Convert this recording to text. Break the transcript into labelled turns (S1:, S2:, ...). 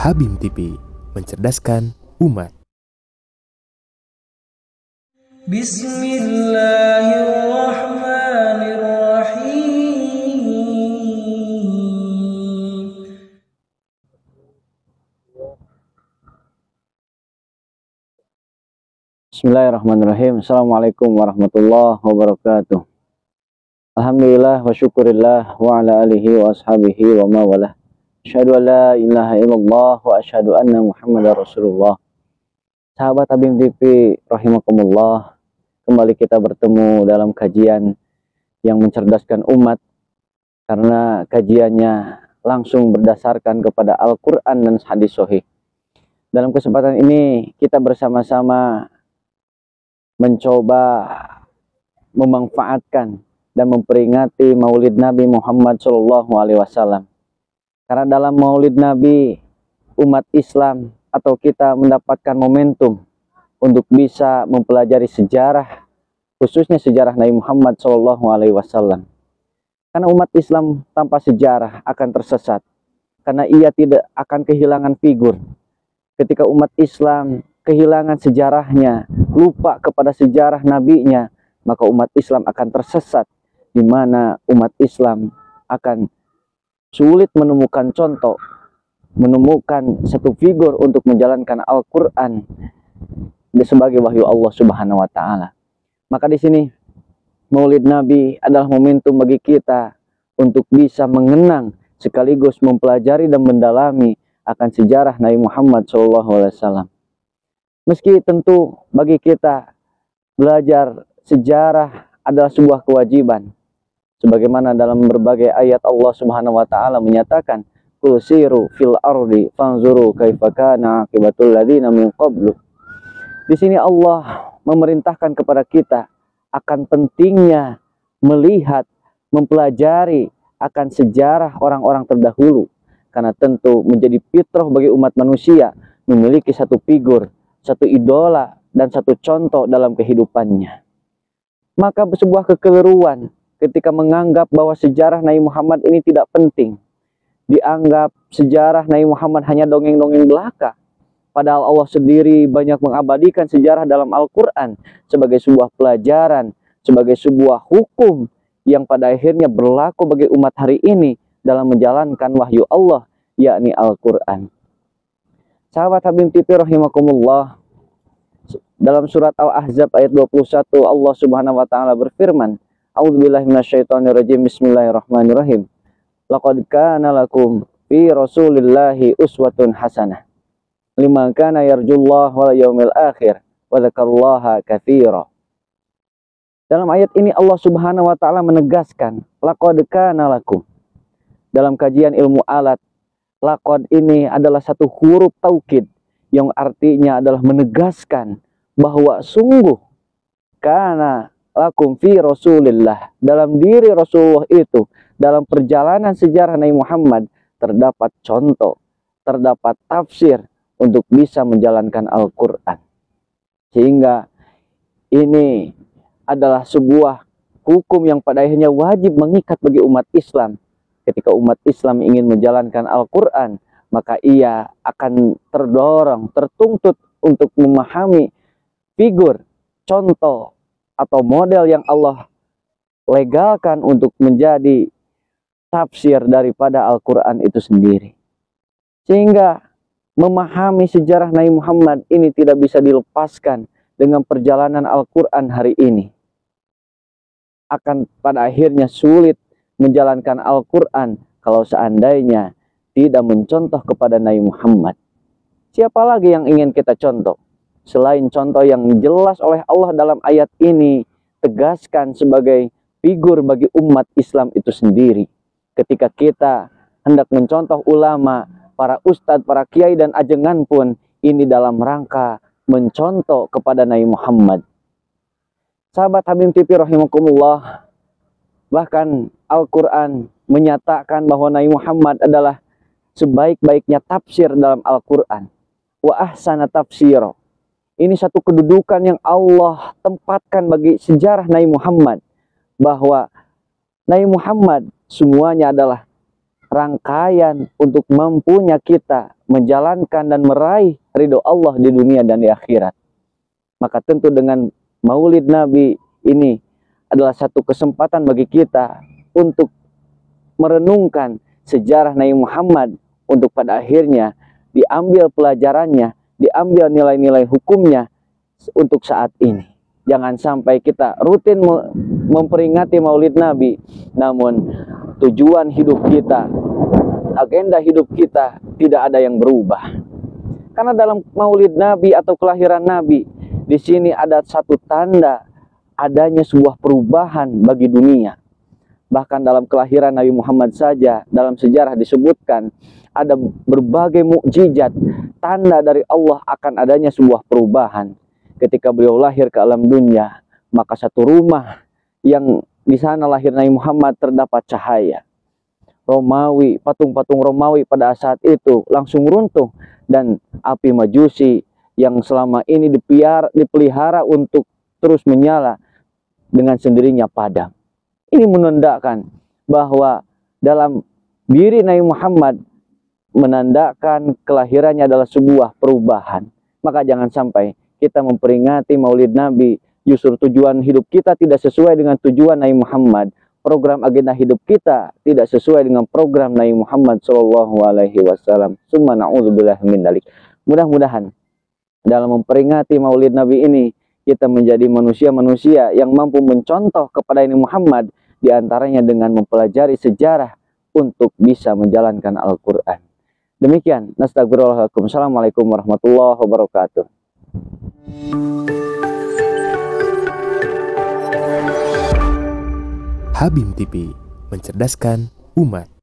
S1: Habim TV, mencerdaskan umat.
S2: Bismillahirrahmanirrahim.
S3: Bismillahirrahmanirrahim. Assalamualaikum warahmatullahi wabarakatuh. Alhamdulillah wa syukurillah wa ala alihi wa ashabihi wa mawalah. Asyhadu an la ilaha illallah wa asyhadu anna Muhammadar Rasulullah. Sahabat Habim TV rahimakumullah, kembali kita bertemu dalam kajian yang mencerdaskan umat, karena kajiannya langsung berdasarkan kepada Al-Quran dan hadis sahih. Dalam kesempatan ini kita bersama-sama mencoba memanfaatkan dan memperingati Maulid Nabi Muhammad SAW. Karena dalam Maulid Nabi, umat Islam atau kita mendapatkan momentum untuk bisa mempelajari sejarah, khususnya sejarah Nabi Muhammad SAW. Karena umat Islam tanpa sejarah akan tersesat, karena ia tidak akan kehilangan figur. Ketika umat Islam kehilangan sejarahnya, lupa kepada sejarah nabinya, maka umat Islam akan tersesat, di mana umat Islam akan sulit menemukan contoh, menemukan satu figur untuk menjalankan Al-Quran sebagai wahyu Allah Subhanahu wa Ta'ala. Maka di sini Maulid Nabi adalah momentum bagi kita untuk bisa mengenang sekaligus mempelajari dan mendalami akan sejarah Nabi Muhammad SAW. Meski tentu bagi kita belajar sejarah adalah sebuah kewajiban, sebagaimana dalam berbagai ayat Allah Subhanahu wa Ta'ala menyatakan, "Qul siru fil ardi fanzuru kaifa kana aqibatul ladzina min qablu." Di sini Allah memerintahkan kepada kita akan pentingnya melihat, mempelajari akan sejarah orang-orang terdahulu, karena tentu menjadi fitrah bagi umat manusia memiliki satu figur, satu idola dan satu contoh dalam kehidupannya. Maka sebuah kekeliruan ketika menganggap bahwa sejarah Nabi Muhammad ini tidak penting. Dianggap sejarah Nabi Muhammad hanya dongeng-dongeng belaka. Padahal Allah sendiri banyak mengabadikan sejarah dalam Al-Quran sebagai sebuah pelajaran, sebagai sebuah hukum yang pada akhirnya berlaku bagi umat hari ini dalam menjalankan wahyu Allah, yakni Al-Quran. Sahabat Habim TV rahimakumullah, dalam surat Al-Ahzab ayat 21 Allah Subhanahu wa Ta'ala berfirman, A'udzubillahi minasyaitonirrajim. Bismillahirrahmanirrahim. Laqad kana lakum fi Rasulillahi uswatun hasanah liman kana yarjullaha wal yaumil akhir wa dzakarallaha katsira. Dalam ayat ini Allah Subhanahu wa Ta'ala menegaskan laqad kana lakum. Dalam kajian ilmu alat, laqad ini adalah satu huruf taukid yang artinya adalah menegaskan bahwa sungguh kana lakum fi Rasulillah, dalam diri Rasulullah itu, dalam perjalanan sejarah Nabi Muhammad terdapat contoh, terdapat tafsir untuk bisa menjalankan Al-Quran. Sehingga ini adalah sebuah hukum yang pada akhirnya wajib mengikat bagi umat Islam. Ketika umat Islam ingin menjalankan Al-Quran, maka ia akan terdorong, tertuntut untuk memahami figur, contoh, atau model yang Allah legalkan untuk menjadi tafsir daripada Al-Quran itu sendiri. Sehingga memahami sejarah Nabi Muhammad ini tidak bisa dilepaskan dengan perjalanan Al-Quran hari ini. Akan pada akhirnya sulit menjalankan Al-Quran kalau seandainya tidak mencontoh kepada Nabi Muhammad. Siapa lagi yang ingin kita contoh? Selain contoh yang jelas oleh Allah dalam ayat ini, tegaskan sebagai figur bagi umat Islam itu sendiri. Ketika kita hendak mencontoh ulama, para ustadz, para kiai dan ajengan pun, ini dalam rangka mencontoh kepada Nabi Muhammad. Sahabat Habim TV rahimakumullah, bahkan Al-Quran menyatakan bahwa Nabi Muhammad adalah sebaik-baiknya tafsir dalam Al-Quran. Wa ahsana tafsiro. Ini satu kedudukan yang Allah tempatkan bagi sejarah Nabi Muhammad, bahwa Nabi Muhammad semuanya adalah rangkaian untuk mampunya kita menjalankan dan meraih ridho Allah di dunia dan di akhirat. Maka tentu dengan Maulid Nabi ini adalah satu kesempatan bagi kita untuk merenungkan sejarah Nabi Muhammad, untuk pada akhirnya diambil pelajarannya, diambil nilai-nilai hukumnya untuk saat ini. Jangan sampai kita rutin memperingati Maulid Nabi, namun tujuan hidup kita, agenda hidup kita tidak ada yang berubah. Karena dalam Maulid Nabi atau kelahiran Nabi, di sini ada satu tanda adanya sebuah perubahan bagi dunia. Bahkan dalam kelahiran Nabi Muhammad saja, dalam sejarah disebutkan ada berbagai mukjizat, tanda dari Allah akan adanya sebuah perubahan. Ketika beliau lahir ke alam dunia, maka satu rumah yang di sana lahir Nabi Muhammad terdapat cahaya. Romawi, patung-patung Romawi pada saat itu langsung runtuh, dan api Majusi yang selama ini dipelihara untuk terus menyala dengan sendirinya padam. Ini menandakan bahwa dalam diri Nabi Muhammad menandakan kelahirannya adalah sebuah perubahan. Maka jangan sampai kita memperingati Maulid Nabi, justru tujuan hidup kita tidak sesuai dengan tujuan Nabi Muhammad. Program agenda hidup kita tidak sesuai dengan program Nabi Muhammad SAW. Summa na'udzubillah min dzalik. Mudah-mudahan dalam memperingati Maulid Nabi ini, kita menjadi manusia-manusia yang mampu mencontoh kepada Nabi Muhammad, diantaranya dengan mempelajari sejarah untuk bisa menjalankan Al-Quran. Demikian, nastagfirullahaladzim. Assalamualaikum warahmatullahi wabarakatuh.
S1: Habim TV, mencerdaskan umat.